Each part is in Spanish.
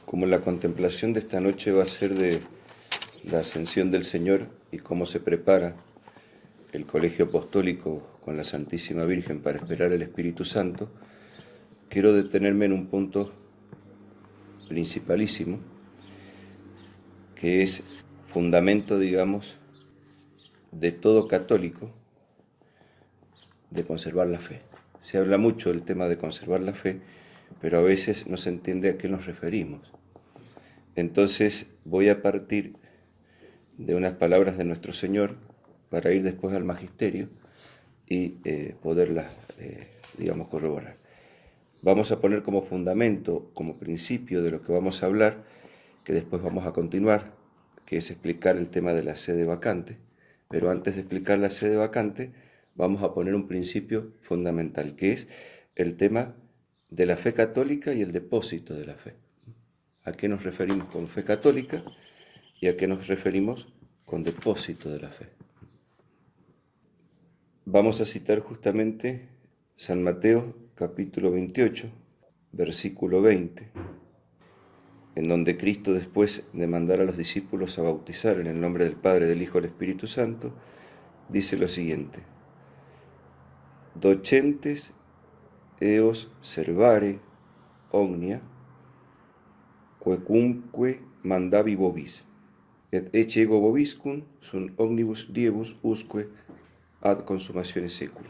Como la contemplación de esta noche va a ser de la ascensión del Señor y cómo se prepara el colegio apostólico con la Santísima Virgen para esperar el Espíritu Santo, quiero detenerme en un punto principalísimo, que es fundamento, digamos, de todo católico, de conservar la fe. Se habla mucho del tema de conservar la fe, pero a veces no se entiende a qué nos referimos. Entonces voy a partir de unas palabras de nuestro Señor para ir después al magisterio y poderlas, digamos, corroborar. Vamos a poner como fundamento, como principio de lo que vamos a hablar, que después vamos a continuar, que es explicar el tema de la sede vacante, pero antes de explicar la sede vacante, vamos a poner un principio fundamental, que es el tema de la fe católica y el depósito de la fe. ¿A qué nos referimos con fe católica y a qué nos referimos con depósito de la fe? Vamos a citar justamente San Mateo capítulo 28, versículo 20, en donde Cristo, después de mandar a los discípulos a bautizar en el nombre del Padre, del Hijo y del Espíritu Santo, dice lo siguiente: docentes eos servare omnia quecumque mandavi vobis, et ecce ego vobiscum sunt omnibus diebus usque ad consumatione seculi.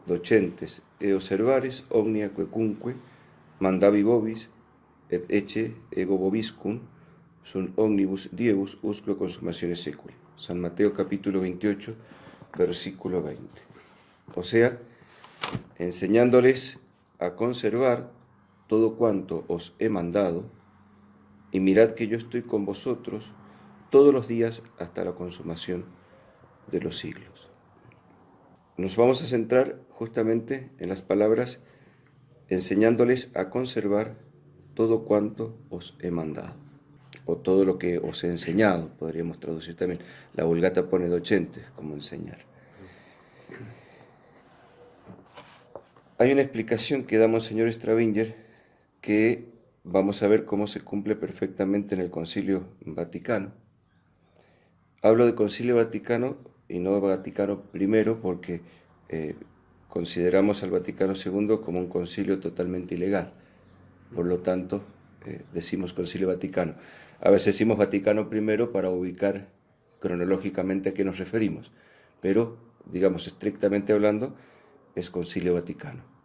Docentes eos servares omnia quecumque mandavi vobis, et ecce ego vobiscum sunt omnibus diebus usque consumatione seculi. San Mateo capítulo 28, versículo 20. O sea, enseñándoles a conservar todo cuanto os he mandado, y mirad que yo estoy con vosotros todos los días hasta la consumación de los siglos. Nos vamos a centrar justamente en las palabras enseñándoles a conservar todo cuanto os he mandado, o todo lo que os he enseñado, podríamos traducir también. La Vulgata pone docentes como enseñar. Hay una explicación que da Monseñor Stravinger que vamos a ver cómo se cumple perfectamente en el Concilio Vaticano. Hablo de Concilio Vaticano y no Vaticano I porque consideramos al Vaticano II como un concilio totalmente ilegal. Por lo tanto, decimos Concilio Vaticano. A veces decimos Vaticano I para ubicar cronológicamente a qué nos referimos, pero, digamos, estrictamente hablando, es Concilio Vaticano.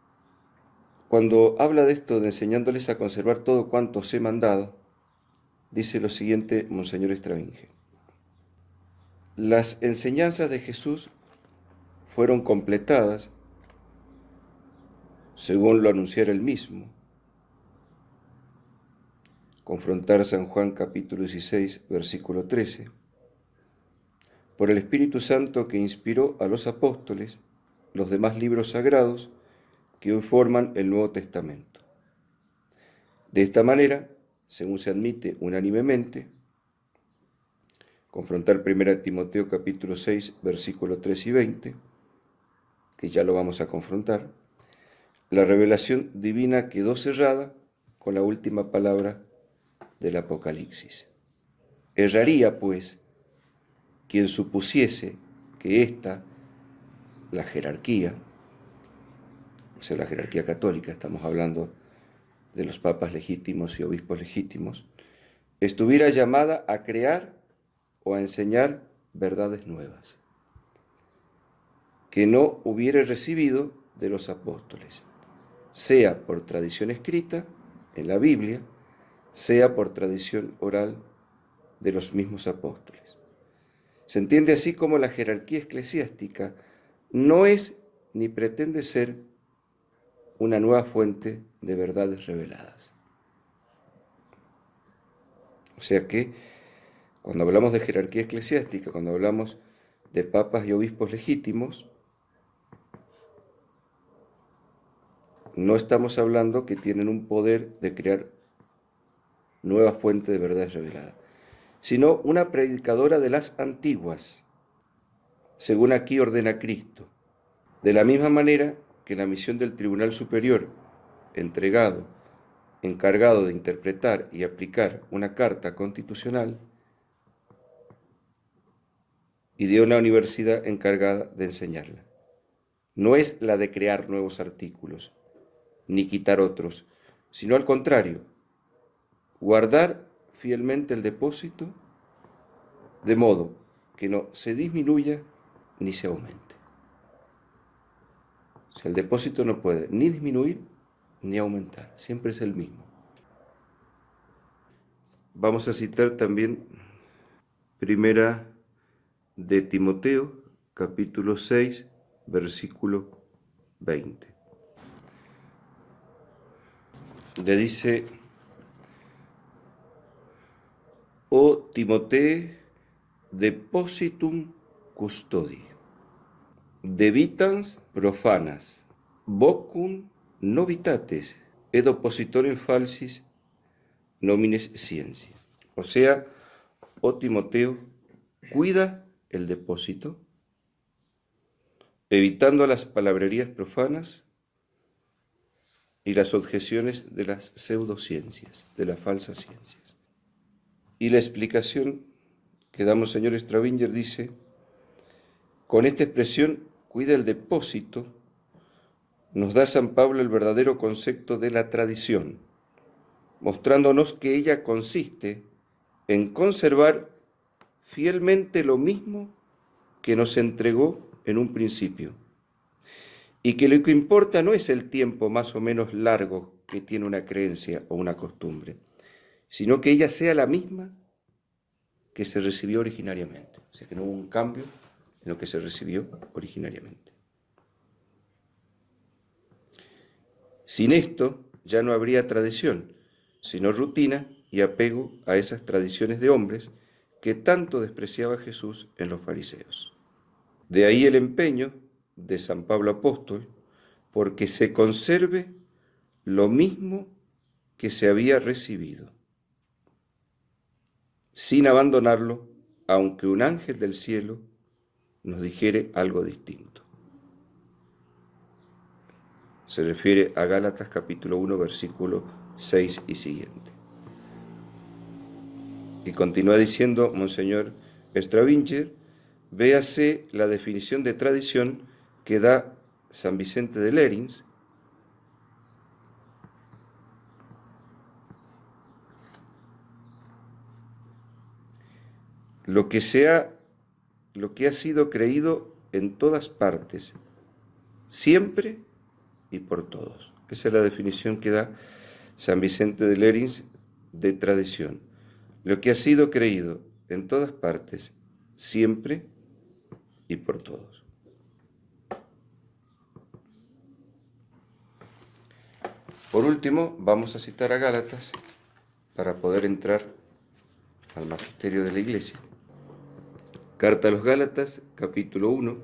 Cuando habla de esto, de enseñándoles a conservar todo cuanto os he mandado, dice lo siguiente Monseñor Stravinger: las enseñanzas de Jesús fueron completadas según lo anunciara él mismo. Confrontar San Juan capítulo 16, versículo 13. Por el Espíritu Santo que inspiró a los apóstoles los demás libros sagrados que hoy forman el Nuevo Testamento. De esta manera, según se admite unánimemente, confrontar 1 Timoteo capítulo 6, versículos 3 y 20, que ya lo vamos a confrontar, la revelación divina quedó cerrada con la última palabra del Apocalipsis. Erraría, pues, quien supusiese que esta, la jerarquía, o sea, la jerarquía católica, estamos hablando de los papas legítimos y obispos legítimos, estuviera llamada a crear o a enseñar verdades nuevas, que no hubiera recibido de los apóstoles, sea por tradición escrita en la Biblia, sea por tradición oral de los mismos apóstoles. Se entiende así como la jerarquía eclesiástica no es ni pretende ser una nueva fuente de verdades reveladas. O sea que cuando hablamos de jerarquía eclesiástica, cuando hablamos de papas y obispos legítimos, no estamos hablando que tienen un poder de crear nueva fuente de verdades reveladas, sino una predicadora de las antiguas, según aquí ordena Cristo, de la misma manera que la misión del Tribunal Superior, entregado encargado de interpretar y aplicar una carta constitucional y de una universidad encargada de enseñarla. No es la de crear nuevos artículos, ni quitar otros, sino al contrario, guardar fielmente el depósito de modo que no se disminuya ni se aumente. O sea, el depósito no puede ni disminuir ni aumentar, siempre es el mismo. Vamos a citar también Primera de Timoteo, capítulo 6, versículo 20. Le dice: O Timoteo depositum custodi, debitans profanas, vocum novitates, ed oppositorem falsis nomines scientia. O sea, oh Timoteo, cuida el depósito, evitando las palabrerías profanas y las objeciones de las pseudociencias, de las falsas ciencias. Y la explicación que da Monseñor Stravinger dice: con esta expresión, cuida el depósito, nos da San Pablo el verdadero concepto de la tradición, mostrándonos que ella consiste en conservar fielmente lo mismo que nos entregó en un principio, y que lo que importa no es el tiempo más o menos largo que tiene una creencia o una costumbre, sino que ella sea la misma que se recibió originariamente. O sea, que no hubo un cambio en lo que se recibió originariamente. Sin esto ya no habría tradición, sino rutina y apego a esas tradiciones de hombres que tanto despreciaba Jesús en los fariseos. De ahí el empeño de San Pablo Apóstol porque se conserve lo mismo que se había recibido, sin abandonarlo, aunque un ángel del cielo nos dijere algo distinto. Se refiere a Gálatas capítulo 1, versículo 6 y siguiente. Y continúa diciendo Monseñor Stravinger: véase la definición de tradición que da San Vicente de Lérins, lo que ha sido creído en todas partes, siempre y por todos. Esa es la definición que da San Vicente de Lérins de tradición. Lo que ha sido creído en todas partes, siempre y por todos. Por último, vamos a citar a Gálatas para poder entrar al magisterio de la Iglesia. Carta a los Gálatas, capítulo 1,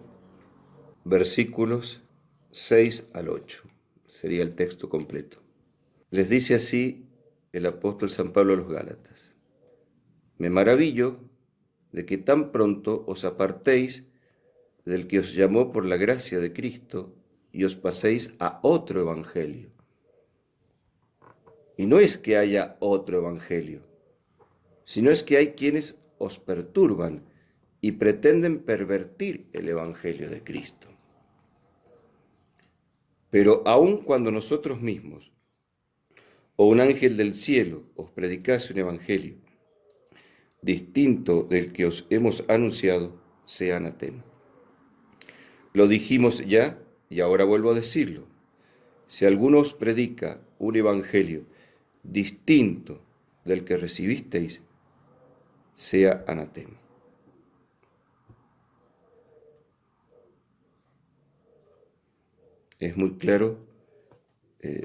versículos 6 al 8. Sería el texto completo. Les dice así el apóstol San Pablo a los Gálatas: me maravillo de que tan pronto os apartéis del que os llamó por la gracia de Cristo y os paséis a otro evangelio. Y no es que haya otro evangelio, sino es que hay quienes os perturban y pretenden pervertir el evangelio de Cristo. Pero aun cuando nosotros mismos o un ángel del cielo os predicase un evangelio distinto del que os hemos anunciado, sea anatema. Lo dijimos ya y ahora vuelvo a decirlo: si alguno os predica un evangelio distinto del que recibisteis, sea anatema. Es muy claro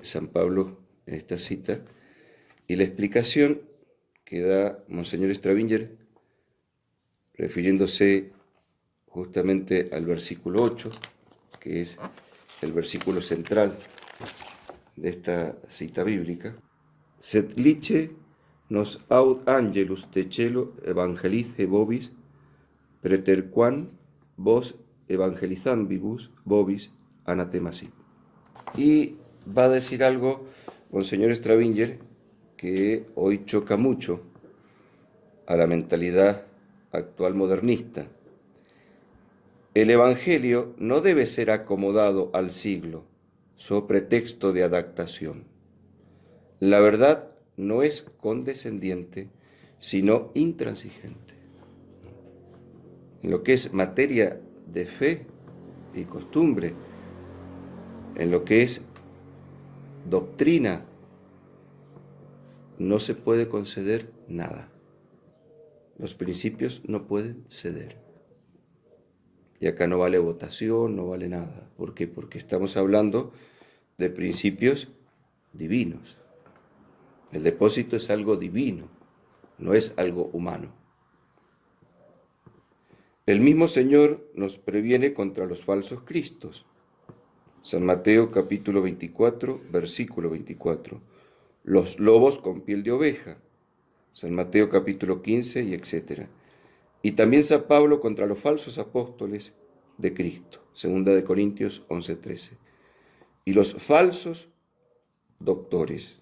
San Pablo en esta cita, y la explicación que da Monseñor Stravinger, refiriéndose justamente al versículo 8, que es el versículo central de esta cita bíblica: Sed lice nos aut angelus de cielo evangelice vobis, preterquam vos evangelizambibus vobis anatema sit. Y va a decir algo Monseñor Stravinger, que hoy choca mucho a la mentalidad actual modernista. El Evangelio no debe ser acomodado al siglo, so pretexto de adaptación. La verdad no es condescendiente, sino intransigente. En lo que es materia de fe y costumbre, en lo que es doctrina, no se puede conceder nada. Los principios no pueden ceder. Y acá no vale votación, no vale nada. ¿Por qué? Porque estamos hablando de principios divinos. El depósito es algo divino, no es algo humano. El mismo Señor nos previene contra los falsos cristos. San Mateo capítulo 24, versículo 24. Los lobos con piel de oveja. San Mateo capítulo 15 y etc. Y también San Pablo contra los falsos apóstoles de Cristo. Segunda de Corintios 11, 13. Y los falsos doctores,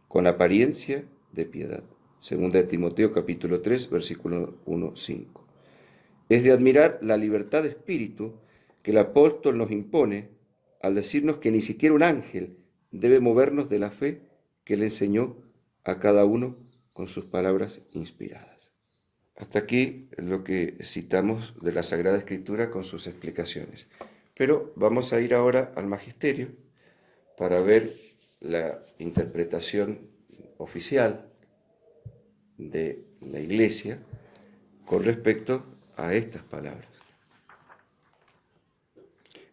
con apariencia de piedad. Segunda de Timoteo capítulo 3, versículo 1, 5. Es de admirar la libertad de espíritu que el apóstol nos impone al decirnos que ni siquiera un ángel debe movernos de la fe que le enseñó a cada uno con sus palabras inspiradas. Hasta aquí lo que citamos de la Sagrada Escritura con sus explicaciones. Pero vamos a ir ahora al Magisterio para ver la interpretación oficial de la Iglesia con respecto a estas palabras.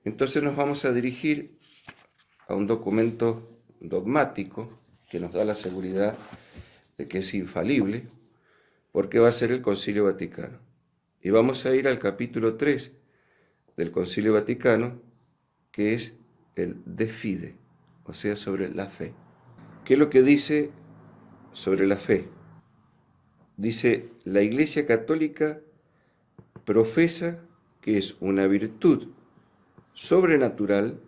Entonces nos vamos a dirigir a un documento dogmático que nos da la seguridad de que es infalible, porque va a ser el Concilio Vaticano. Y vamos a ir al capítulo 3 del Concilio Vaticano, que es el De Fide, o sea, sobre la fe. ¿Qué es lo que dice sobre la fe? Dice, la Iglesia Católica profesa que es una virtud sobrenatural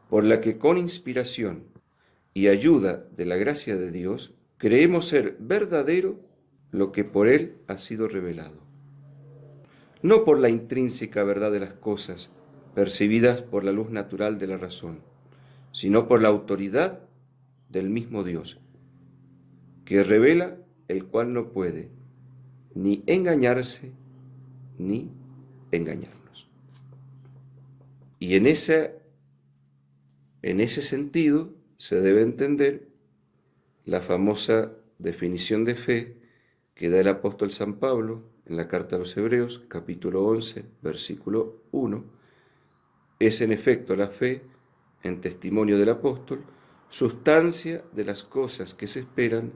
por la que con inspiración y ayuda de la gracia de Dios creemos ser verdadero lo que por Él ha sido revelado. No por la intrínseca verdad de las cosas percibidas por la luz natural de la razón, sino por la autoridad del mismo Dios, que revela el cual no puede ni engañarse ni engañarnos. Y en ese sentido se debe entender la famosa definición de fe que da el apóstol San Pablo en la carta a los Hebreos, capítulo 11, versículo 1. Es en efecto la fe, en testimonio del apóstol, sustancia de las cosas que se esperan,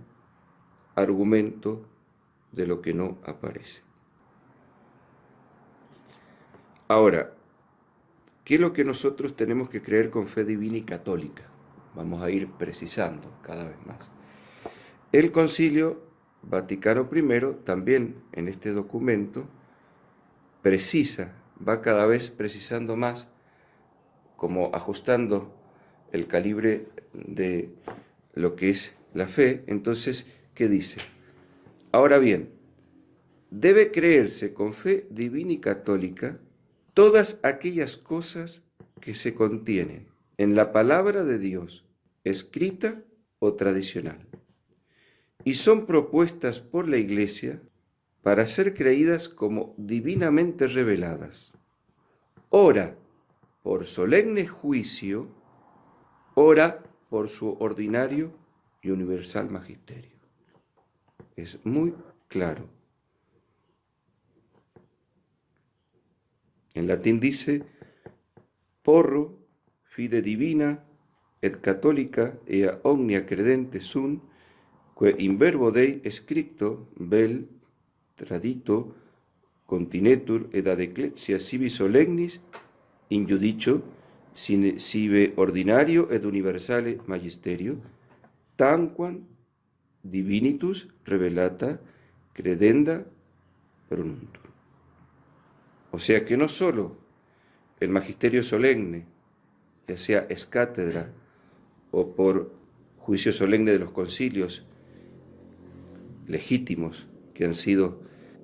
argumento de lo que no aparece. Ahora, ¿qué es lo que nosotros tenemos que creer con fe divina y católica? Vamos a ir precisando cada vez más. El Concilio Vaticano I, también en este documento, precisa, va cada vez precisando más, como ajustando el calibre de lo que es la fe. Entonces, ¿qué dice? Ahora bien, debe creerse con fe divina y católica todas aquellas cosas que se contienen en la palabra de Dios, escrita o tradicional, y son propuestas por la Iglesia para ser creídas como divinamente reveladas, ora por solemne juicio, ora por su ordinario y universal magisterio. Es muy claro. En latín dice, porro fide divina et catholica ea omnia credente sunt, que in verbo Dei scripto vel tradito continetur ed ad ecclesia sibi solemnis in judicio sive ordinario ed universale magisterio tanquam divinitus revelata credenda pronuntur. O sea que no solo el magisterio solemne ya sea ex cátedra o por juicio solemne de los concilios legítimos que han sido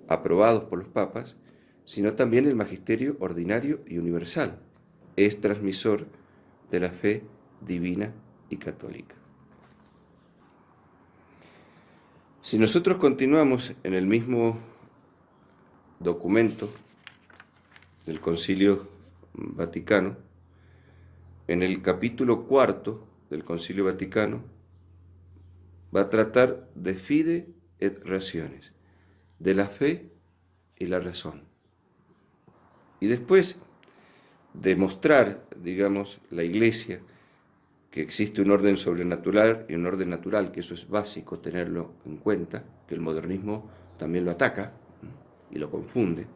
aprobados por los papas, sino también el magisterio ordinario y universal. Es transmisor de la fe divina y católica. Si nosotros continuamos en el mismo documento del Concilio Vaticano, en el capítulo 4 del Concilio Vaticano, va a tratar de fide et rationes, de la fe y la razón. Y después de mostrar, digamos, la Iglesia, que existe un orden sobrenatural y un orden natural, que eso es básico tenerlo en cuenta, que el modernismo también lo ataca y lo confunde.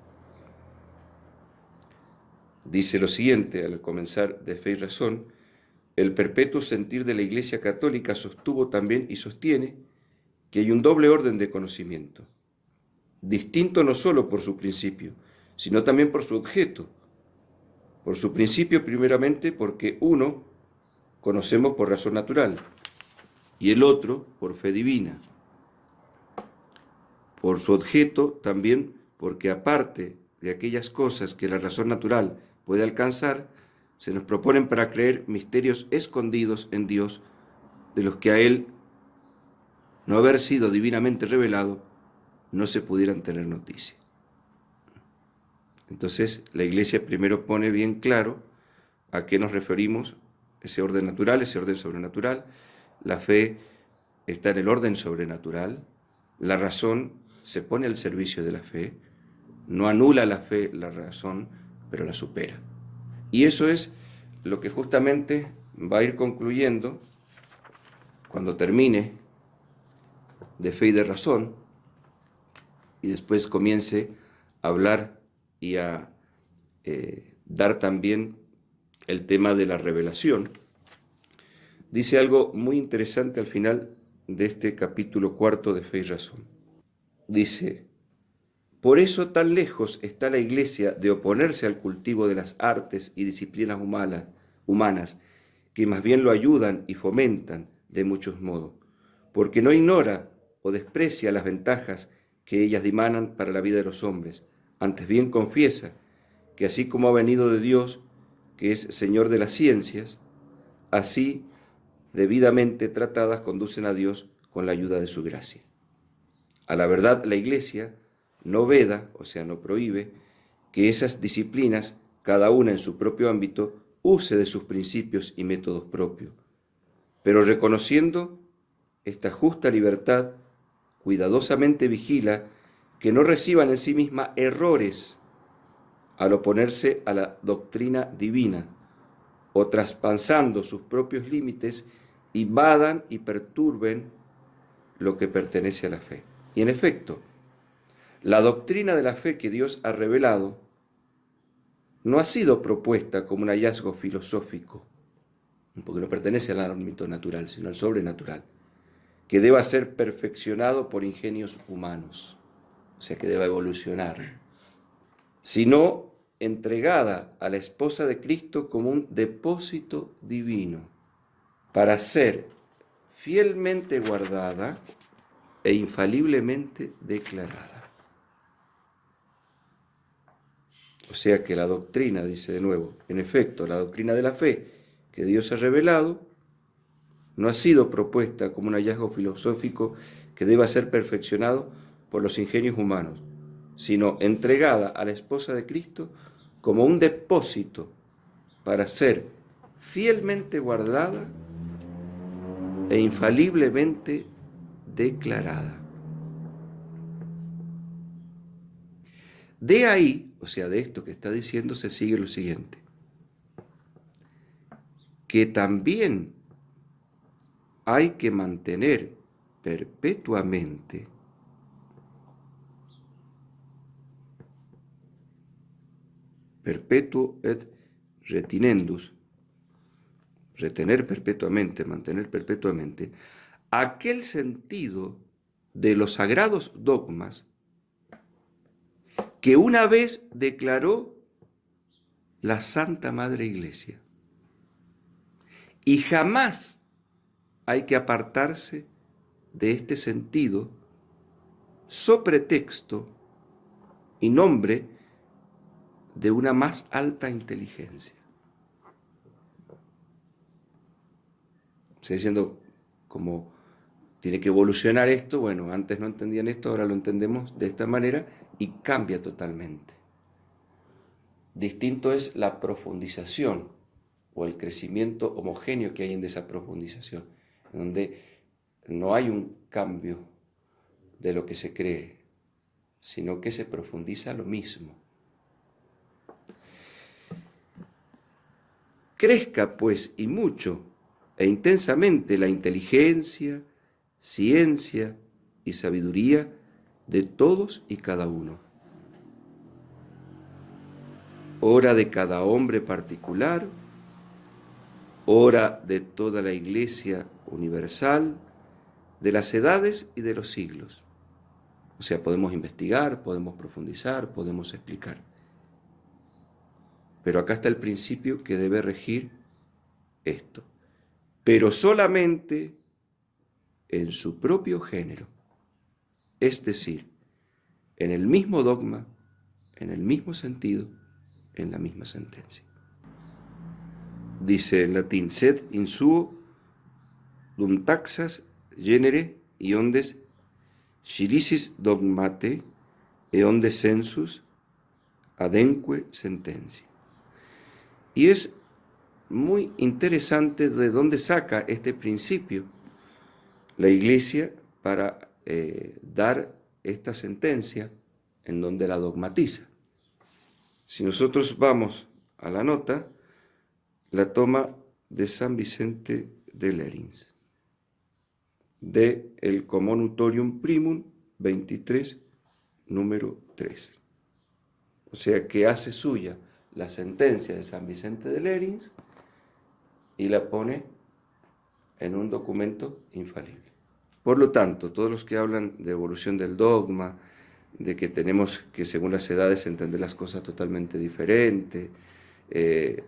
Dice lo siguiente al comenzar de Fe y Razón: el perpetuo sentir de la Iglesia Católica sostuvo también y sostiene que hay un doble orden de conocimiento, distinto no solo por su principio, sino también por su objeto. Por su principio, primeramente, porque uno conocemos por razón natural y el otro por fe divina. Por su objeto también porque, aparte de aquellas cosas que la razón natural puede alcanzar, se nos proponen para creer misterios escondidos en Dios, de los que a Él, no haber sido divinamente revelado, no se pudieran tener noticia. Entonces, la Iglesia primero pone bien claro a qué nos referimos, ese orden natural, ese orden sobrenatural. La fe está en el orden sobrenatural, la razón se pone al servicio de la fe, no anula la fe, la razón, pero la supera. Y eso es lo que justamente va a ir concluyendo cuando termine de fe y de razón, y después comience a hablar y a dar también el tema de la revelación. Dice algo muy interesante al final de este capítulo 4 de Fe y Razón. Dice: por eso tan lejos está la Iglesia de oponerse al cultivo de las artes y disciplinas humanas, que más bien lo ayudan y fomentan de muchos modos, porque no ignora o desprecia las ventajas que ellas dimanan para la vida de los hombres. Antes bien confiesa que así como ha venido de Dios, que es Señor de las ciencias, así debidamente tratadas conducen a Dios con la ayuda de su gracia. A la verdad, la Iglesia no veda, o sea, no prohíbe, que esas disciplinas, cada una en su propio ámbito, use de sus principios y métodos propios, pero reconociendo esta justa libertad, cuidadosamente vigila que no reciban en sí misma errores al oponerse a la doctrina divina, o traspasando sus propios límites, invadan y perturben lo que pertenece a la fe. Y en efecto, la doctrina de la fe que Dios ha revelado no ha sido propuesta como un hallazgo filosófico, porque no pertenece al ámbito natural, sino al sobrenatural, que deba ser perfeccionado por ingenios humanos, o sea, que deba evolucionar, sino entregada a la esposa de Cristo como un depósito divino, para ser fielmente guardada e infaliblemente declarada. O sea que la doctrina, dice de nuevo, en efecto, la doctrina de la fe que Dios ha revelado no ha sido propuesta como un hallazgo filosófico que deba ser perfeccionado por los ingenios humanos, sino entregada a la esposa de Cristo como un depósito para ser fielmente guardada e infaliblemente declarada. De ahí, o sea, de esto que está diciendo, se sigue lo siguiente: que también hay que mantener perpetuamente perpetuo et retinendus, retener perpetuamente, mantener perpetuamente, aquel sentido de los sagrados dogmas que una vez declaró la Santa Madre Iglesia. Y jamás hay que apartarse de este sentido so pretexto y nombre de una más alta inteligencia. Estoy diciendo, como tiene que evolucionar esto, bueno, antes no entendían esto, ahora lo entendemos de esta manera y cambia totalmente. Distinto es la profundización o el crecimiento homogéneo que hay en esa profundización, en donde no hay un cambio de lo que se cree, sino que se profundiza lo mismo. Crezca, pues, y mucho e intensamente la inteligencia, ciencia y sabiduría de todos y cada uno. Ora de cada hombre particular, ora de toda la Iglesia universal, de las edades y de los siglos. O sea, podemos investigar, podemos profundizar, podemos explicar. Pero acá está el principio que debe regir esto. Pero solamente en su propio género, es decir, en el mismo dogma, en el mismo sentido, en la misma sentencia. Dice en latín, sed in suo dum taxas genere iondes scilicis dogmate e onde sensus adenque sentencia. Y es muy interesante de dónde saca este principio la Iglesia para dar esta sentencia en donde la dogmatiza. Si nosotros vamos a la nota, la toma de San Vicente de Lérins, de el Commonutorium Primum 23, número 3. O sea, que hace suya la sentencia de San Vicente de Lérins y la pone en un documento infalible. Por lo tanto, todos los que hablan de evolución del dogma, de que tenemos que según las edades entender las cosas totalmente diferentes, que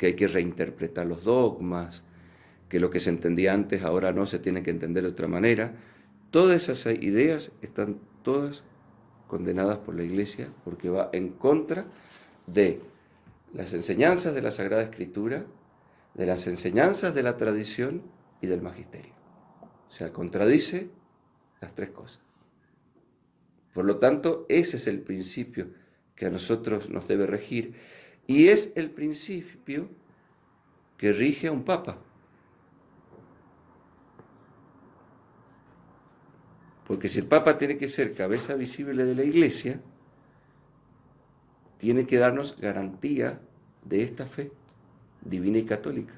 hay que reinterpretar los dogmas, que lo que se entendía antes ahora no se tiene que entender de otra manera, todas esas ideas están todas condenadas por la Iglesia porque va en contra de las enseñanzas de la Sagrada Escritura, de las enseñanzas de la tradición y del magisterio. O sea, contradice las tres cosas. Por lo tanto, ese es el principio que a nosotros nos debe regir y es el principio que rige a un papa. Porque si el papa tiene que ser cabeza visible de la Iglesia, tiene que darnos garantía de esta fe divina y católica.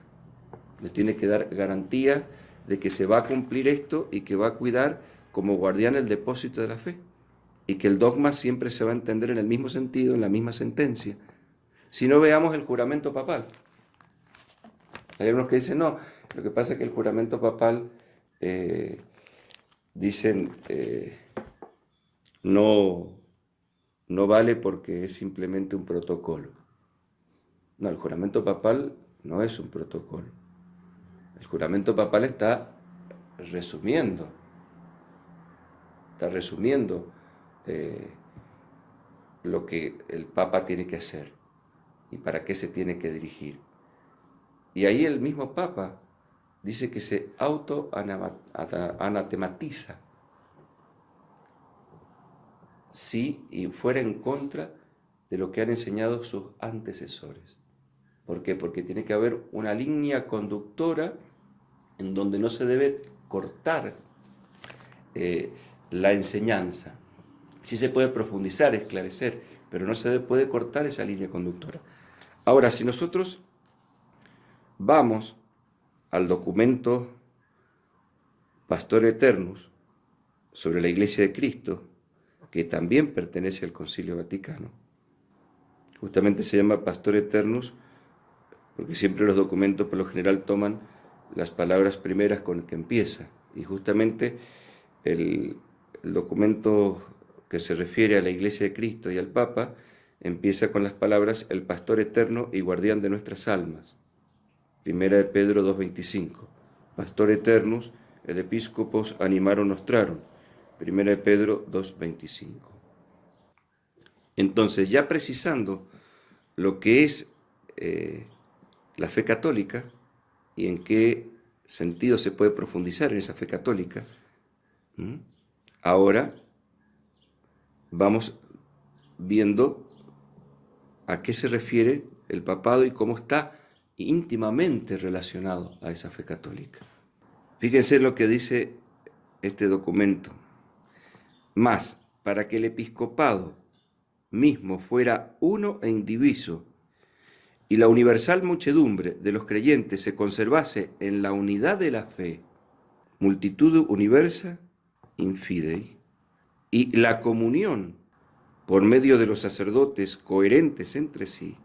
Nos tiene que dar garantía de que se va a cumplir esto y que va a cuidar como guardián el depósito de la fe. Y que el dogma siempre se va a entender en el mismo sentido, en la misma sentencia. Si no, veamos el juramento papal. Hay algunos que dicen, no, lo que pasa es que el juramento papal, dicen, no vale porque es simplemente un protocolo. No, el juramento papal no es un protocolo. El juramento papal está resumiendo lo que el Papa tiene que hacer y para qué se tiene que dirigir. Y ahí el mismo Papa dice que se auto-anatematiza si y fuera en contra de lo que han enseñado sus antecesores. ¿Por qué? Porque tiene que haber una línea conductora en donde no se debe cortar la enseñanza. Sí se puede profundizar, esclarecer, pero no se puede cortar esa línea conductora. Ahora, si nosotros vamos al documento Pastor Eternus sobre la Iglesia de Cristo, que también pertenece al Concilio Vaticano, justamente se llama Pastor Eternus porque siempre los documentos por lo general toman las palabras primeras con que empieza, y justamente el documento que se refiere a la Iglesia de Cristo y al Papa empieza con las palabras el pastor eterno y guardián de nuestras almas. Primera de Pedro 2:25. Pastor eternus, el episcopos animaron nostraron. Primera de Pedro 2:25. Entonces, ya precisando lo que es la fe católica y en qué sentido se puede profundizar en esa fe católica, ahora vamos viendo a qué se refiere el papado y cómo está íntimamente relacionado a esa fe católica. Fíjense lo que dice este documento. Mas, para que el episcopado mismo fuera uno e indiviso, y la universal muchedumbre de los creyentes se conservase en la unidad de la fe, multitud universa in fidei, y la comunión por medio de los sacerdotes coherentes entre sí,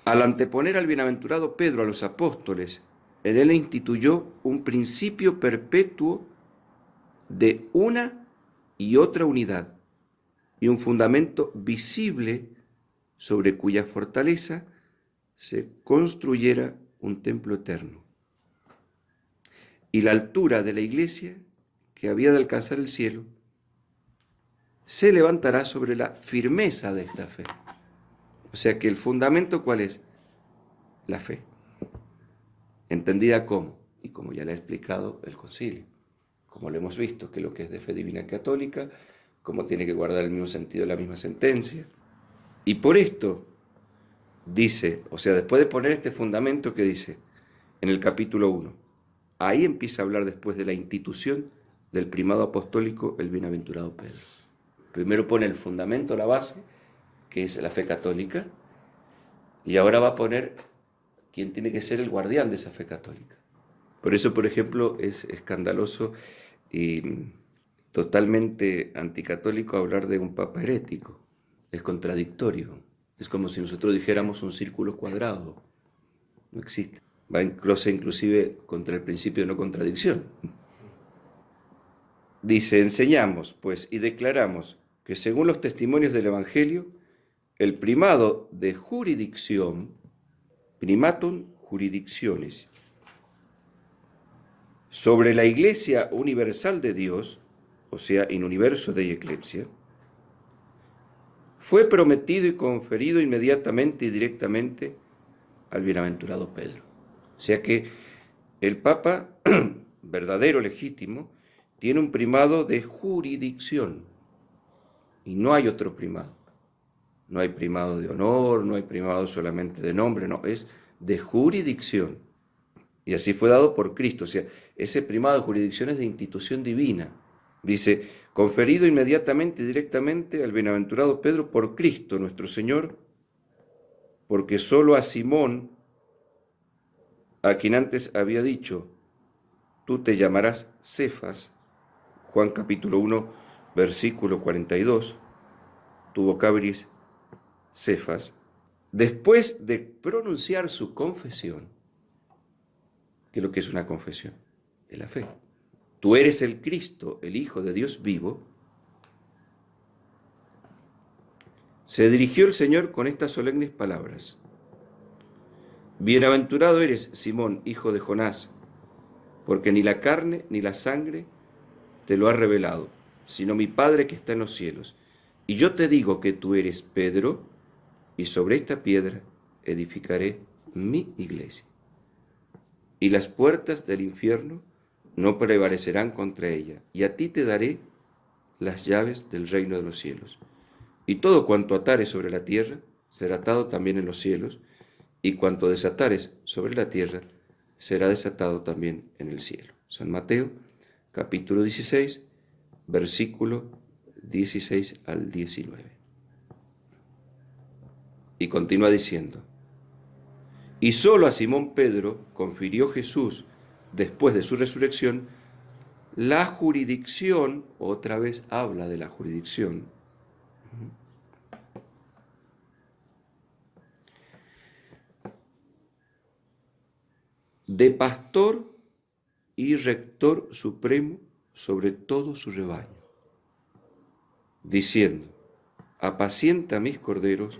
al anteponer al bienaventurado Pedro a los apóstoles, en él instituyó un principio perpetuo de una y otra unidad, y un fundamento visible sobre cuya fortaleza se construyera un templo eterno. Y la altura de la iglesia, que había de alcanzar el cielo, se levantará sobre la firmeza de esta fe. O sea que el fundamento, ¿cuál es? La fe. ¿Entendida cómo? Y como ya le ha explicado el concilio, como lo hemos visto, que lo que es de fe divina católica, cómo tiene que guardar el mismo sentido de la misma sentencia. Y por esto dice, o sea, después de poner este fundamento que dice en el capítulo 1, ahí empieza a hablar después de la institución del primado apostólico, el bienaventurado Pedro. Primero pone el fundamento, la base, que es la fe católica, y ahora va a poner quién tiene que ser el guardián de esa fe católica. Por eso, por ejemplo, es escandaloso y totalmente anticatólico hablar de un papa herético. Es contradictorio. Es como si nosotros dijéramos un círculo cuadrado. No existe. Va inclusive contra el principio de no contradicción. Dice, enseñamos, pues, y declaramos que según los testimonios del Evangelio, el primado de jurisdicción, primatum jurisdictionis, sobre la Iglesia universal de Dios, o sea, in universo Dei Ecclesia, fue prometido y conferido inmediatamente y directamente al bienaventurado Pedro. O sea que el Papa, verdadero, legítimo, tiene un primado de jurisdicción y no hay otro primado. No hay primado de honor, no hay primado solamente de nombre, no, es de jurisdicción. Y así fue dado por Cristo, o sea, ese primado de jurisdicción es de institución divina. Dice, conferido inmediatamente y directamente al bienaventurado Pedro por Cristo nuestro Señor, porque solo a Simón, a quien antes había dicho, tú te llamarás Cefas, Juan capítulo 1, versículo 42, tu vocabris Cefas, después de pronunciar su confesión, ¿qué es lo que es una confesión? Es la fe. Tú eres el Cristo, el Hijo de Dios vivo. Se dirigió el Señor con estas solemnes palabras. Bienaventurado eres, Simón, hijo de Jonás, porque ni la carne ni la sangre te lo ha revelado, sino mi Padre que está en los cielos. Y yo te digo que tú eres Pedro, y sobre esta piedra edificaré mi iglesia. Y las puertas del infierno no prevalecerán contra ella, y a ti te daré las llaves del reino de los cielos. Y todo cuanto atares sobre la tierra será atado también en los cielos, y cuanto desatares sobre la tierra será desatado también en el cielo. San Mateo, capítulo 16, versículo 16 al 19. Y continúa diciendo, y solo a Simón Pedro confirió Jesús, después de su resurrección, la jurisdicción, otra vez habla de la jurisdicción, de pastor y rector supremo sobre todo su rebaño, diciendo, apacienta mis corderos,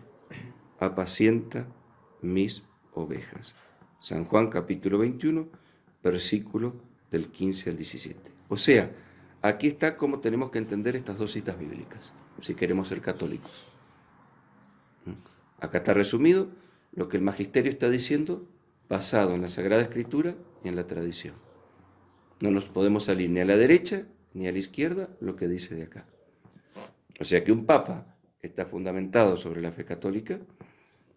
apacienta mis ovejas. San Juan capítulo 21, versículo del 15 al 17. O sea, aquí está cómo tenemos que entender estas dos citas bíblicas, si queremos ser católicos. Acá está resumido lo que el magisterio está diciendo, basado en la Sagrada Escritura y en la tradición. No nos podemos salir ni a la derecha ni a la izquierda lo que dice de acá. O sea que un papa está fundamentado sobre la fe católica,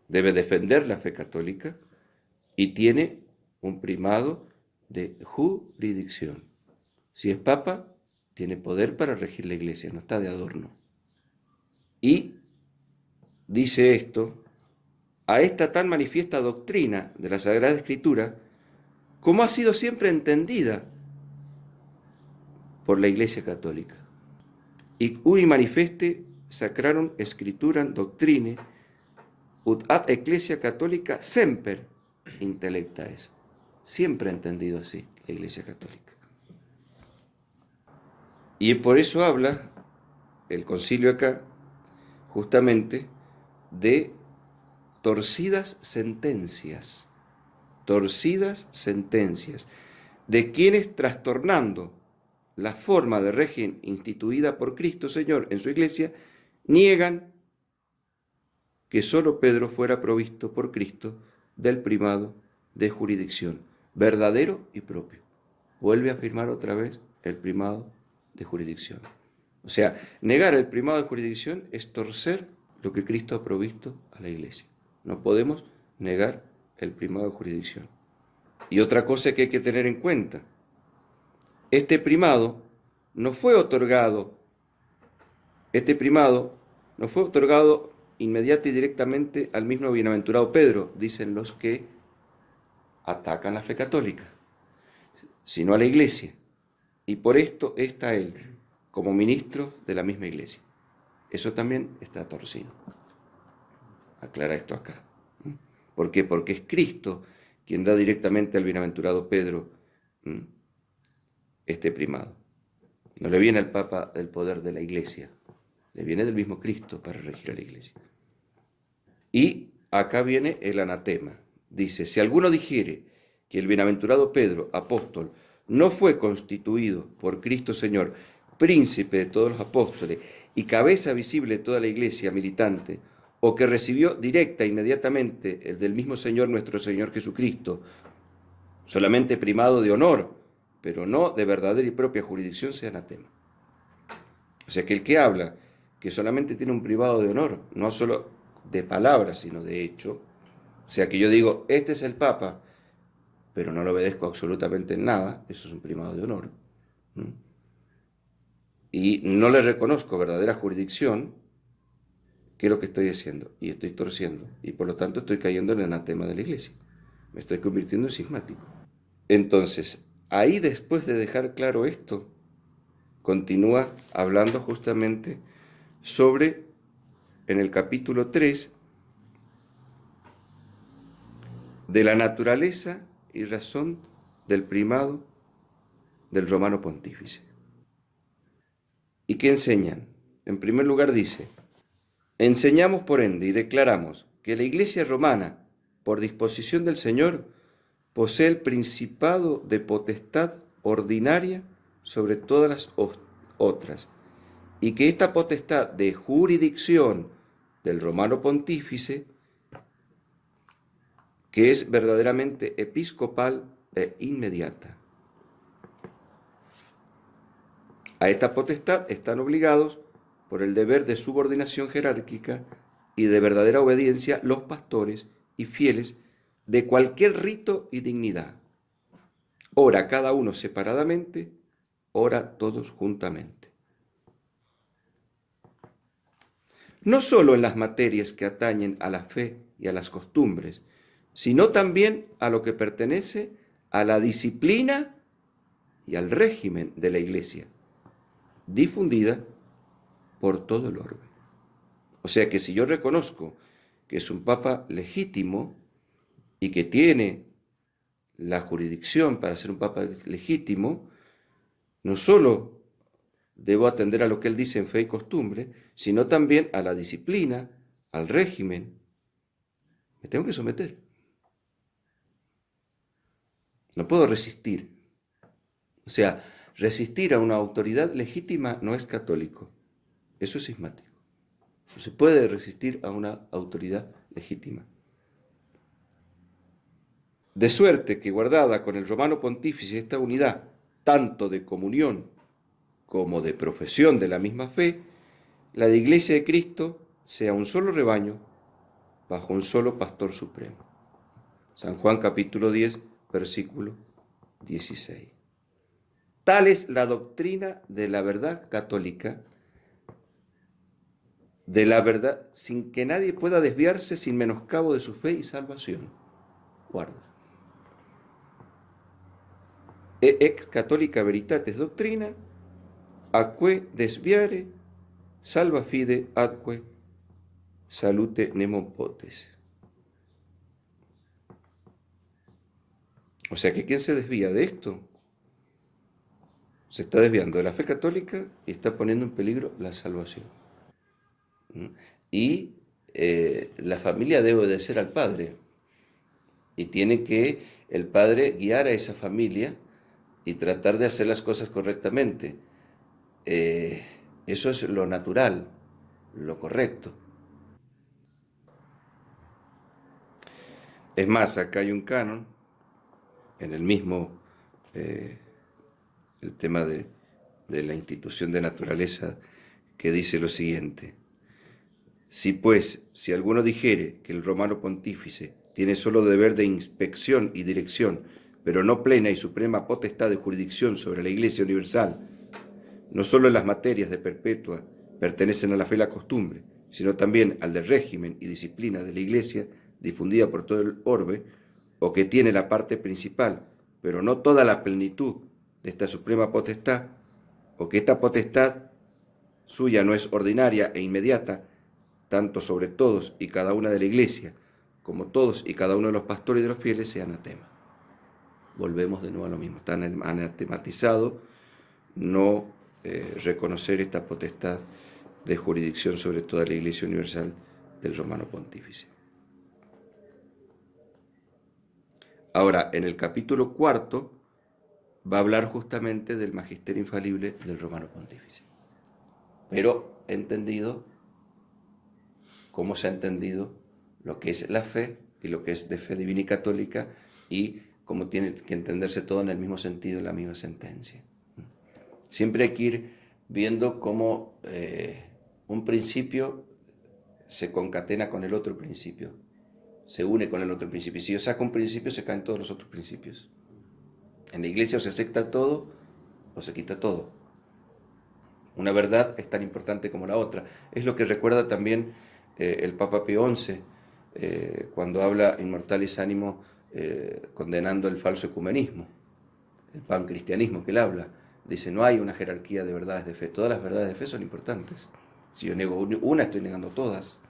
debe defender la fe católica y tiene un primado de jurisdicción. Si es papa, tiene poder para regir la iglesia, no está de adorno. Y dice esto, a esta tan manifiesta doctrina de la Sagrada Escritura, como ha sido siempre entendida por la Iglesia Católica. Y cui manifeste sacrarum scripturam doctrine ut ad Ecclesia Catholica semper intellecta es. Siempre ha entendido así la Iglesia Católica. Y por eso habla el concilio acá, justamente, de torcidas sentencias, de quienes trastornando la forma de régimen instituida por Cristo Señor en su iglesia, niegan que solo Pedro fuera provisto por Cristo del primado de jurisdicción, verdadero y propio. Vuelve a afirmar otra vez el primado de jurisdicción. O sea, negar el primado de jurisdicción es torcer lo que Cristo ha provisto a la iglesia. No podemos negar el primado de jurisdicción. Y otra cosa que hay que tener en cuenta, este primado no fue otorgado inmediata y directamente al mismo bienaventurado Pedro, dicen los que atacan la fe católica, sino a la iglesia. Y por esto está él, como ministro de la misma iglesia. Eso también está torcido. Aclara esto acá. ¿Por qué? Porque es Cristo quien da directamente al bienaventurado Pedro este primado. No le viene al Papa el poder de la iglesia, le viene del mismo Cristo para regir a la iglesia. Y acá viene el anatema. Dice, si alguno dijere que el bienaventurado Pedro, apóstol, no fue constituido por Cristo Señor, príncipe de todos los apóstoles y cabeza visible de toda la iglesia militante, o que recibió directa e inmediatamente el del mismo Señor nuestro Señor Jesucristo, solamente primado de honor, pero no de verdadera y propia jurisdicción, sea anatema. O sea que el que habla que solamente tiene un privado de honor, no solo de palabras, sino de hecho, o sea que yo digo, este es el Papa, pero no lo obedezco absolutamente en nada, eso es un primado de honor. Y no le reconozco verdadera jurisdicción, ¿qué es lo que estoy haciendo? Y estoy torciendo, y por lo tanto estoy cayendo en el anatema de la iglesia. Me estoy convirtiendo en cismático. Entonces, ahí después de dejar claro esto, continúa hablando justamente sobre, en el capítulo 3, de la naturaleza y razón del primado del romano pontífice. ¿Y qué enseñan? En primer lugar dice, enseñamos por ende y declaramos que la Iglesia romana, por disposición del Señor, posee el principado de potestad ordinaria sobre todas las otras, y que esta potestad de jurisdicción del romano pontífice, que es verdaderamente episcopal e inmediata. A esta potestad están obligados por el deber de subordinación jerárquica y de verdadera obediencia los pastores y fieles de cualquier rito y dignidad, ora cada uno separadamente, ora todos juntamente. No solo en las materias que atañen a la fe y a las costumbres, sino también a lo que pertenece a la disciplina y al régimen de la Iglesia, difundida por todo el orbe. O sea que si yo reconozco que es un Papa legítimo y que tiene la jurisdicción para ser un Papa legítimo, no solo debo atender a lo que él dice en fe y costumbre, sino también a la disciplina, al régimen. Me tengo que someter. No puedo resistir. O sea, resistir a una autoridad legítima no es católico. Eso es cismático. No se puede resistir a una autoridad legítima. De suerte que guardada con el romano pontífice esta unidad, tanto de comunión como de profesión de la misma fe, la de Iglesia de Cristo sea un solo rebaño bajo un solo pastor supremo. San Juan capítulo 10, versículo 16. Tal es la doctrina de la verdad católica, de la verdad sin que nadie pueda desviarse sin menoscabo de su fe y salvación. Guarda. Ex catholica veritatis doctrina, atque desviare, salva fide atque salute nemo potes. O sea que quien se desvía de esto se está desviando de la fe católica y está poniendo en peligro la salvación. Y la familia debe obedecer al padre y tiene que el padre guiar a esa familia y tratar de hacer las cosas correctamente. Eso es lo natural, lo correcto. Es más, acá hay un canon, en el mismo, el tema de la institución de naturaleza, que dice lo siguiente: si alguno dijere que el romano pontífice tiene solo deber de inspección y dirección, pero no plena y suprema potestad de jurisdicción sobre la Iglesia universal, no solo en las materias de perpetua pertenecen a la fe y la costumbre, sino también al del régimen y disciplina de la Iglesia difundida por todo el orbe, o que tiene la parte principal, pero no toda la plenitud de esta suprema potestad, o que esta potestad suya no es ordinaria e inmediata, tanto sobre todos y cada una de la Iglesia, como todos y cada uno de los pastores y de los fieles, sea anatema. Volvemos de nuevo a lo mismo, está anatematizado no reconocer esta potestad de jurisdicción sobre toda la Iglesia universal del romano pontífice. Ahora, en el capítulo 4 va a hablar justamente del magisterio infalible del romano pontífice, pero entendido cómo se ha entendido lo que es la fe y lo que es de fe divina y católica, y cómo tiene que entenderse todo en el mismo sentido, en la misma sentencia. Siempre hay que ir viendo cómo un principio se concatena con el otro principio, se une con el otro principio. Y si yo saco un principio, se caen todos los otros principios. En la Iglesia o se acepta todo o se quita todo. Una verdad es tan importante como la otra. Es lo que recuerda también el Papa Pío XI, cuando habla Immortalis Animo, condenando el falso ecumenismo, el pancristianismo que él habla. Dice, no hay una jerarquía de verdades de fe. Todas las verdades de fe son importantes. Si yo niego una, estoy negando todas.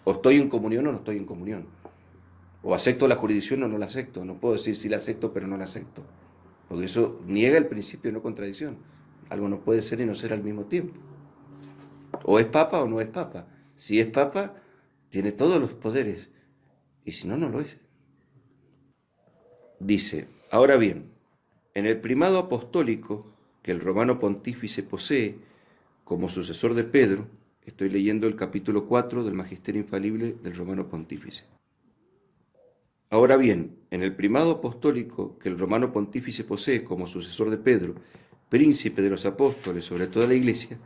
O estoy en comunión o no estoy en comunión. O acepto la jurisdicción o no la acepto. No puedo decir sí la acepto, pero no la acepto. Porque eso niega el principio de no contradicción. Algo no puede ser y no ser al mismo tiempo. O es papa o no es papa. Si es papa, tiene todos los poderes. Y si no, no lo es. Dice, ahora bien, en el primado apostólico que el romano pontífice posee como sucesor de Pedro, estoy leyendo el capítulo 4 del Magisterio Infalible del romano pontífice. Ahora bien, en el primado apostólico que el romano pontífice posee como sucesor de Pedro, príncipe de los apóstoles sobre toda la Iglesia,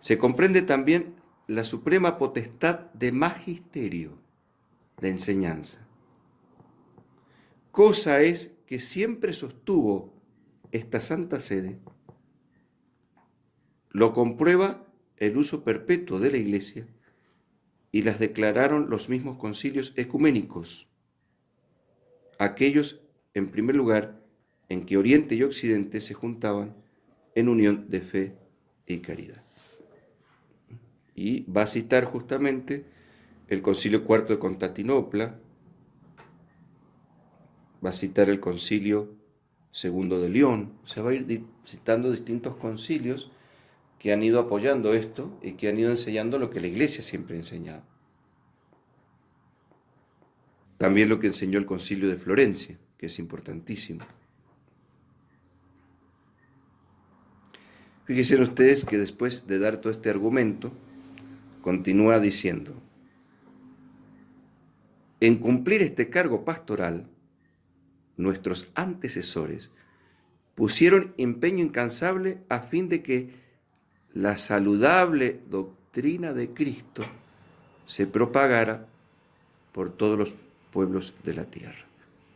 se comprende también la suprema potestad de magisterio, de enseñanza. Cosa es que siempre sostuvo esta Santa Sede, lo comprueba el uso perpetuo de la Iglesia y las declararon los mismos concilios ecuménicos, aquellos, en primer lugar, en que Oriente y Occidente se juntaban en unión de fe y caridad. Y va a citar justamente el Concilio IV de Constantinopla, va a citar el Concilio II de León, o sea, va a ir citando distintos concilios que han ido apoyando esto y que han ido enseñando lo que la Iglesia siempre ha enseñado. También lo que enseñó el Concilio de Florencia, que es importantísimo. Fíjense ustedes que después de dar todo este argumento, continúa diciendo: en cumplir este cargo pastoral, nuestros antecesores pusieron empeño incansable a fin de que la saludable doctrina de Cristo se propagara por todos los pueblos de la tierra.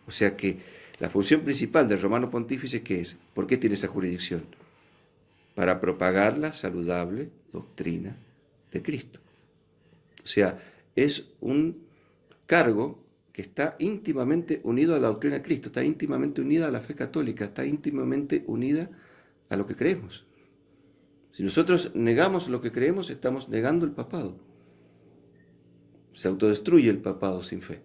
O sea que la función principal del romano pontífice, ¿qué es? ¿Por qué tiene esa jurisdicción? Para propagar la saludable doctrina de Cristo. O sea, es un cargo que está íntimamente unido a la doctrina de Cristo, está íntimamente unida a la fe católica, está íntimamente unida a lo que creemos. Si nosotros negamos lo que creemos, estamos negando el papado. Se autodestruye el papado sin fe.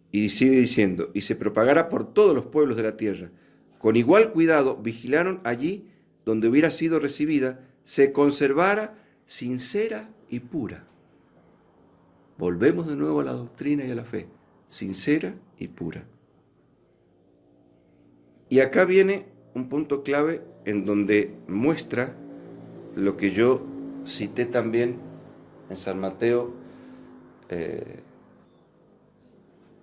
Y sigue diciendo: y se propagará por todos los pueblos de la tierra. Con igual cuidado vigilaron allí donde hubiera sido recibida, se conservara sincera y pura. Volvemos de nuevo a la doctrina y a la fe, sincera y pura. Y acá viene un punto clave en donde muestra lo que yo cité también en San Mateo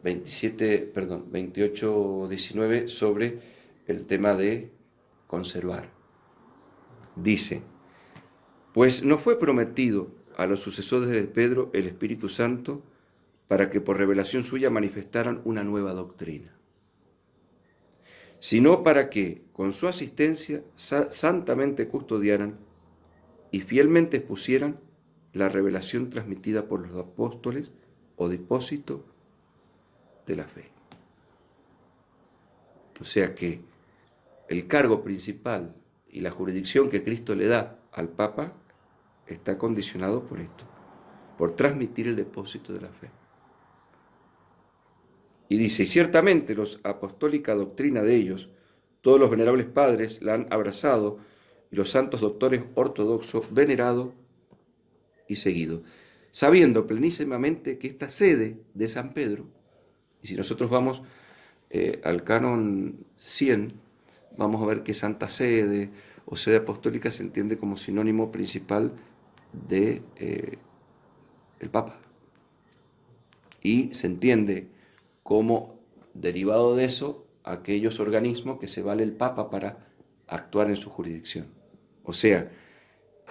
28, 19, sobre el tema de conservar. Dice: pues no fue prometido a los sucesores de Pedro el Espíritu Santo para que por revelación suya manifestaran una nueva doctrina, sino para que con su asistencia santamente custodiaran y fielmente expusieran la revelación transmitida por los apóstoles o depósito de la fe. O sea que el cargo principal y la jurisdicción que Cristo le da al Papa está condicionado por esto, por transmitir el depósito de la fe. Y dice: y ciertamente la apostólica doctrina de ellos, todos los venerables padres la han abrazado, y los santos doctores ortodoxos venerado y seguido, sabiendo plenísimamente que esta sede de San Pedro, y si nosotros vamos al canon 100, vamos a ver que Santa Sede o sede apostólica se entiende como sinónimo principal de el Papa. Y se entiende como derivado de eso aquellos organismos que se vale el Papa para actuar en su jurisdicción. O sea,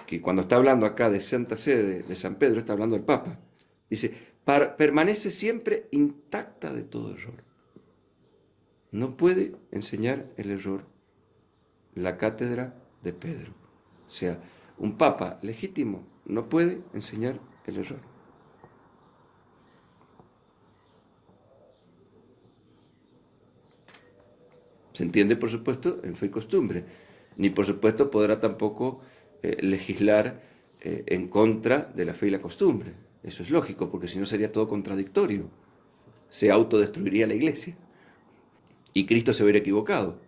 que cuando está hablando acá de Santa Sede de San Pedro, está hablando del Papa. Dice: permanece siempre intacta de todo error. No puede enseñar el error la cátedra de Pedro. O sea, un Papa legítimo no puede enseñar el error. Se entiende, por supuesto, en fe y costumbre. Ni, por supuesto, podrá tampoco legislar en contra de la fe y la costumbre. Eso es lógico, porque si no sería todo contradictorio. Se autodestruiría la Iglesia y Cristo se hubiera equivocado.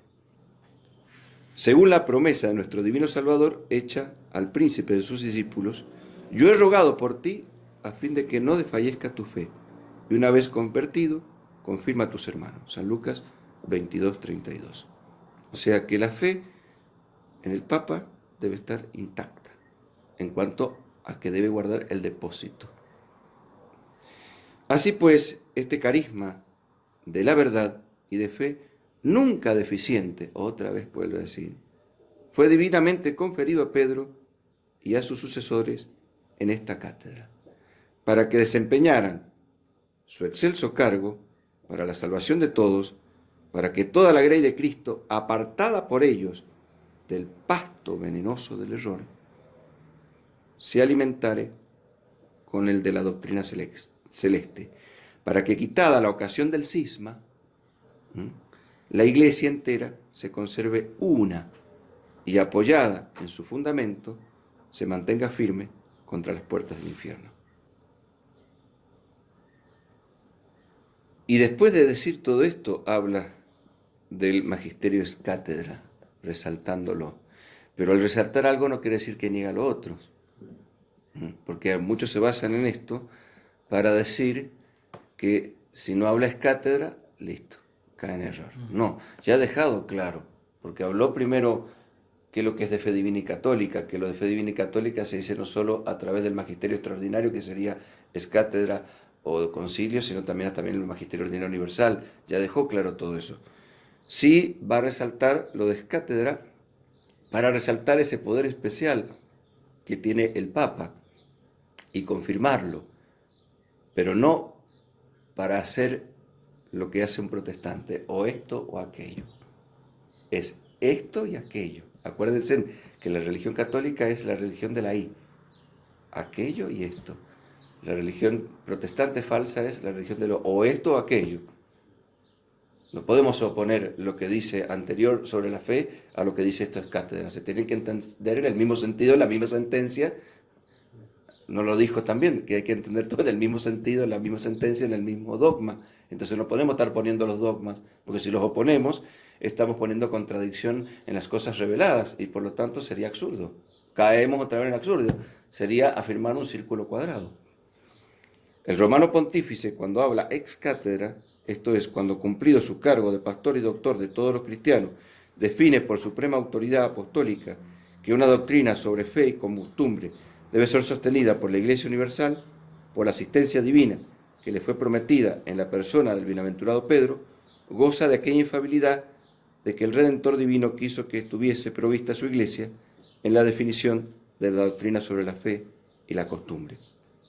Según la promesa de nuestro divino Salvador hecha al príncipe de sus discípulos: yo he rogado por ti a fin de que no desfallezca tu fe, y una vez convertido, confirma a tus hermanos. San Lucas 22, 32. O sea que la fe en el Papa debe estar intacta en cuanto a que debe guardar el depósito. Así pues, este carisma de la verdad y de fe, nunca deficiente, otra vez vuelvo a decir, fue divinamente conferido a Pedro y a sus sucesores en esta cátedra, para que desempeñaran su excelso cargo para la salvación de todos, para que toda la grey de Cristo, apartada por ellos del pasto venenoso del error, se alimentare con el de la doctrina celeste, para que, quitada la ocasión del cisma, la Iglesia entera se conserve una y, apoyada en su fundamento, se mantenga firme contra las puertas del infierno. Y después de decir todo esto, habla del magisterio ex cátedra, resaltándolo. Pero al resaltar algo no quiere decir que niega lo otro, porque muchos se basan en esto para decir que si no habla es cátedra, listo, cae en error. No, ya ha dejado claro, porque habló primero que lo que es de fe divina y católica, que lo de fe divina y católica se dice no solo a través del magisterio extraordinario, que sería es cátedra o concilio, sino también el magisterio ordinario universal. Ya dejó claro todo eso. Sí va a resaltar lo de es cátedra para resaltar ese poder especial que tiene el Papa y confirmarlo, pero no para hacer lo que hace un protestante, o esto o aquello. Es esto y aquello. Acuérdense que la religión católica es la religión de la I, aquello y esto. La religión protestante falsa es la religión de lo o esto o aquello. No podemos oponer lo que dice anterior sobre la fe a lo que dice esto es cátedra. Se tienen que entender en el mismo sentido, en la misma sentencia. No lo dijo también, que hay que entender todo en el mismo sentido, en la misma sentencia, en el mismo dogma. Entonces no podemos estar poniendo los dogmas, porque si los oponemos, estamos poniendo contradicción en las cosas reveladas y por lo tanto sería absurdo. Caemos otra vez en absurdo. Sería afirmar un círculo cuadrado. El romano pontífice, cuando habla ex cátedra, esto es, cuando cumplido su cargo de pastor y doctor de todos los cristianos, define por suprema autoridad apostólica que una doctrina sobre fe y costumbre debe ser sostenida por la Iglesia Universal, por la asistencia divina que le fue prometida en la persona del bienaventurado Pedro, goza de aquella infalibilidad de que el Redentor divino quiso que estuviese provista su Iglesia en la definición de la doctrina sobre la fe y la costumbre.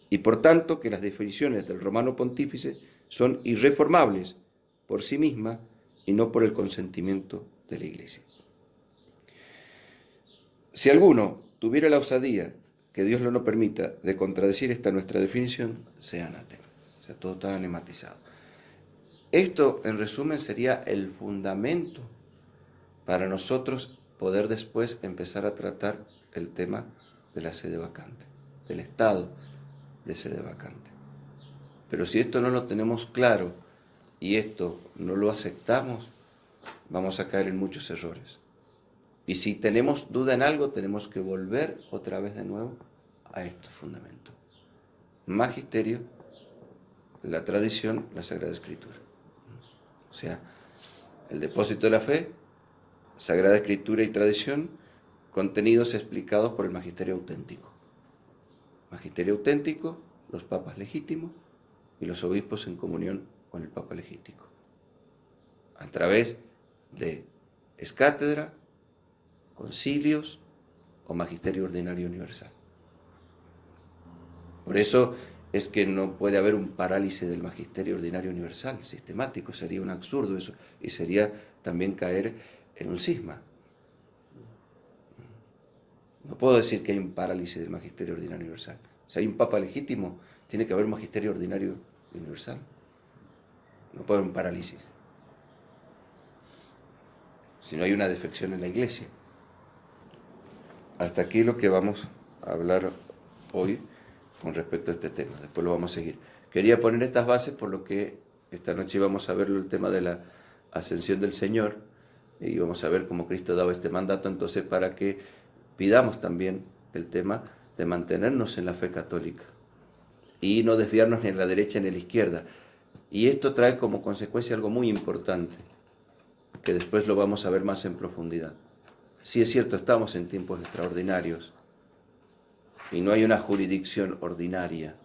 Y por tanto que las definiciones del romano pontífice son irreformables por sí mismas y no por el consentimiento de la Iglesia. Si alguno tuviera la osadía, que Dios lo no permita, de contradecir esta nuestra definición, sea anatema. O sea, todo está anematizado. Esto, en resumen, sería el fundamento para nosotros poder después empezar a tratar el tema de la sede vacante, del estado de sede vacante. Pero si esto no lo tenemos claro y esto no lo aceptamos, vamos a caer en muchos errores. Y si tenemos duda en algo, tenemos que volver otra vez de nuevo a estos fundamentos. Magisterio, la tradición, la Sagrada Escritura. O sea, el depósito de la fe, Sagrada Escritura y tradición, contenidos explicados por el magisterio auténtico. Magisterio auténtico, los papas legítimos y los obispos en comunión con el papa legítimo. A través de escátedra, concilios o magisterio ordinario universal. Por eso es que no puede haber un parálisis del magisterio ordinario universal sistemático, sería un absurdo eso, y sería también caer en un cisma. No puedo decir que hay un parálisis del magisterio ordinario universal. Si hay un papa legítimo, tiene que haber un magisterio ordinario universal. No puede haber un parálisis. Si no hay una defección en la Iglesia. Hasta aquí lo que vamos a hablar hoy con respecto a este tema. Después lo vamos a seguir. Quería poner estas bases por lo que esta noche vamos a ver el tema de la ascensión del Señor y vamos a ver cómo Cristo daba este mandato, entonces para que pidamos también el tema de mantenernos en la fe católica y no desviarnos ni en la derecha ni en la izquierda. Y esto trae como consecuencia algo muy importante, que después lo vamos a ver más en profundidad. Sí es cierto, estamos en tiempos extraordinarios y no hay una jurisdicción ordinaria,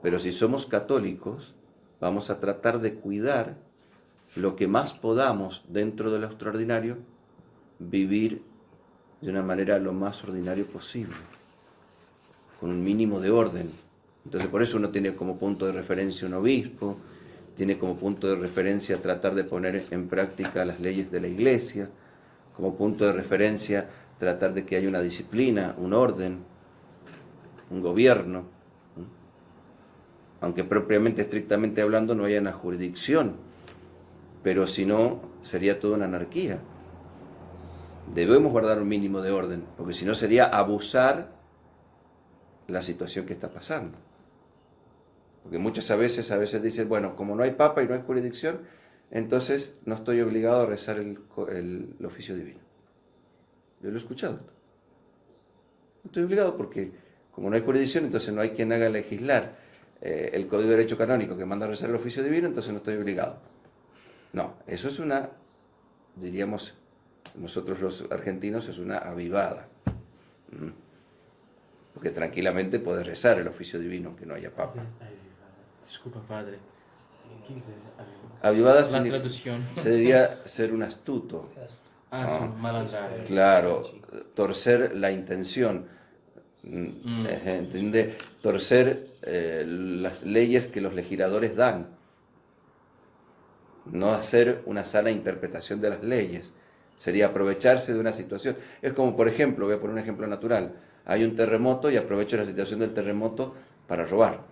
pero si somos católicos, vamos a tratar de cuidar lo que más podamos dentro de lo extraordinario, vivir de una manera lo más ordinario posible, con un mínimo de orden. Entonces por eso uno tiene como punto de referencia un obispo, tiene como punto de referencia tratar de poner en práctica las leyes de la Iglesia, como punto de referencia tratar de que haya una disciplina, un orden, un gobierno, aunque propiamente, estrictamente hablando, no haya una jurisdicción, pero si no, sería toda una anarquía. Debemos guardar un mínimo de orden, porque si no sería abusar la situación que está pasando. Porque muchas veces dicen, bueno, como no hay papa y no hay jurisdicción, entonces no estoy obligado a rezar el oficio divino. Yo lo he escuchado. No estoy obligado porque, como no hay jurisdicción, entonces no hay quien haga legislar el Código de Derecho Canónico que manda a rezar el oficio divino, entonces no estoy obligado. No, eso es una, diríamos, nosotros los argentinos, es una avivada. Porque tranquilamente puedes rezar el oficio divino aunque no haya papa. Disculpa, padre. ¿Qué dices? Avivada La traducción. sería ser un astuto. Ah, sí, malandrare. Claro, torcer la intención. ¿Entiende? Torcer las leyes que los legisladores dan. No hacer una sana interpretación de las leyes. Sería aprovecharse de una situación. Es como, por ejemplo, voy a poner un ejemplo natural. Hay un terremoto y aprovecho la situación del terremoto para robar.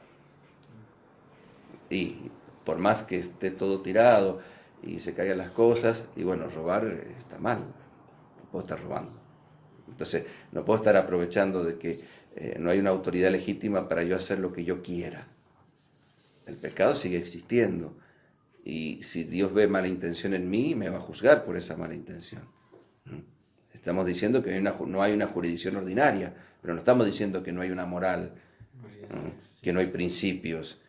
Y por más que esté todo tirado y se caigan las cosas, y bueno, robar está mal. No puedo estar robando. Entonces, no puedo estar aprovechando de que no hay una autoridad legítima para yo hacer lo que yo quiera. El pecado sigue existiendo. Y si Dios ve mala intención en mí, me va a juzgar por esa mala intención. Estamos diciendo que no hay una jurisdicción ordinaria, pero no estamos diciendo que no hay una moral, que no hay principios,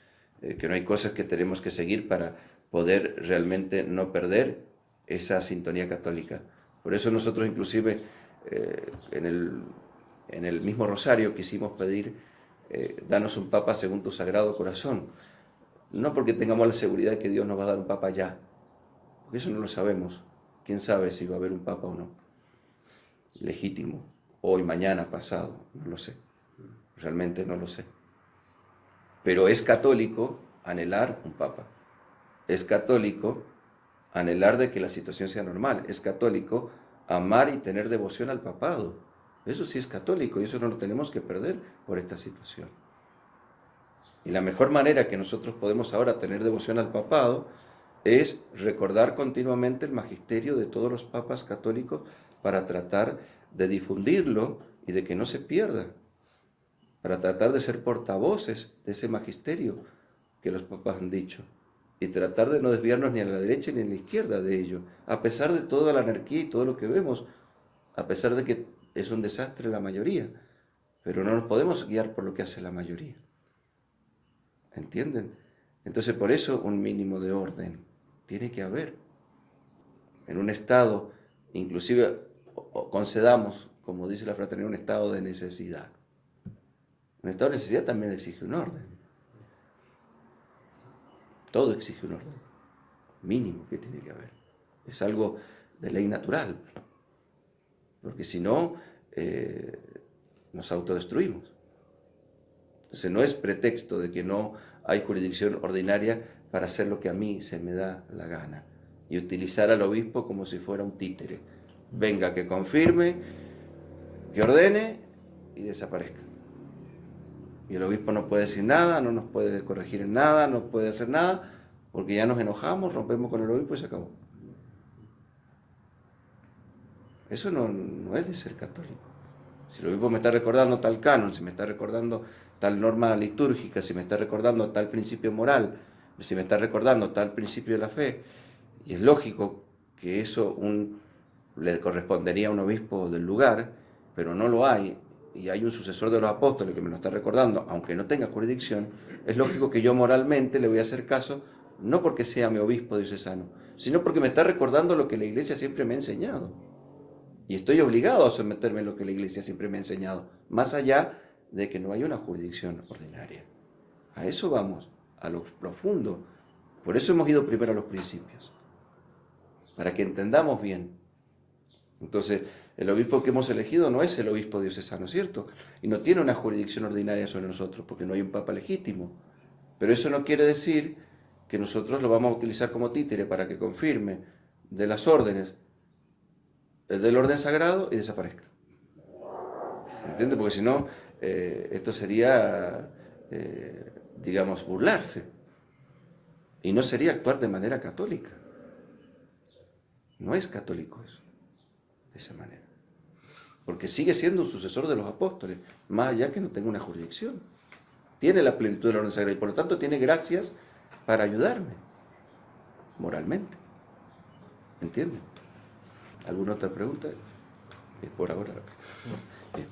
que no hay cosas que tenemos que seguir para poder realmente no perder esa sintonía católica. Por eso nosotros inclusive en el mismo rosario quisimos pedir, danos un papa según tu sagrado corazón. No porque tengamos la seguridad de que Dios nos va a dar un papa ya, porque eso no lo sabemos. ¿Quién sabe si va a haber un papa o no? Legítimo, hoy, mañana, pasado, no lo sé. Realmente no lo sé. Pero es católico anhelar un papa. Es católico anhelar de que la situación sea normal. Es católico amar y tener devoción al papado. Eso sí es católico y eso no lo tenemos que perder por esta situación. Y la mejor manera que nosotros podemos ahora tener devoción al papado es recordar continuamente el magisterio de todos los papas católicos para tratar de difundirlo y de que no se pierda, para tratar de ser portavoces de ese magisterio que los papas han dicho y tratar de no desviarnos ni a la derecha ni a la izquierda de ello, a pesar de toda la anarquía y todo lo que vemos, a pesar de que es un desastre la mayoría, pero no nos podemos guiar por lo que hace la mayoría. ¿Entienden? Entonces por eso un mínimo de orden tiene que haber. En un estado, inclusive concedamos, como dice la fraternidad, un estado de necesidad. Un estado de necesidad también exige un orden. Todo exige un orden mínimo que tiene que haber. Es algo de ley natural. Porque si no, nos autodestruimos. Entonces no es pretexto de que no hay jurisdicción ordinaria para hacer lo que a mí se me da la gana y utilizar al obispo como si fuera un títere. Venga, que confirme, que ordene y desaparezca. Y el obispo no puede decir nada, no nos puede corregir en nada, no puede hacer nada, porque ya nos enojamos, rompemos con el obispo y se acabó. Eso no es de ser católico. Si el obispo me está recordando tal canon, si me está recordando tal norma litúrgica, si me está recordando tal principio moral, si me está recordando tal principio de la fe, y es lógico que eso le correspondería a un obispo del lugar, pero no lo hay, y hay un sucesor de los apóstoles que me lo está recordando, aunque no tenga jurisdicción, es lógico que yo moralmente le voy a hacer caso, no porque sea mi obispo diocesano, sino porque me está recordando lo que la Iglesia siempre me ha enseñado. Y estoy obligado a someterme a lo que la Iglesia siempre me ha enseñado, más allá de que no hay una jurisdicción ordinaria. A eso vamos, a lo profundo. Por eso hemos ido primero a los principios, para que entendamos bien. Entonces, el obispo que hemos elegido no es el obispo diocesano, ¿cierto? Y no tiene una jurisdicción ordinaria sobre nosotros, porque no hay un papa legítimo. Pero eso no quiere decir que nosotros lo vamos a utilizar como títere para que confirme de las órdenes el del orden sagrado y desaparezca. ¿Entiendes? Porque si no, esto sería, digamos, burlarse. Y no sería actuar de manera católica. No es católico eso, de esa manera. Porque sigue siendo un sucesor de los apóstoles, más allá que no tenga una jurisdicción. Tiene la plenitud del orden sagrado y por lo tanto tiene gracias para ayudarme, moralmente. ¿Entienden? ¿Alguna otra pregunta? Por ahora. Bien.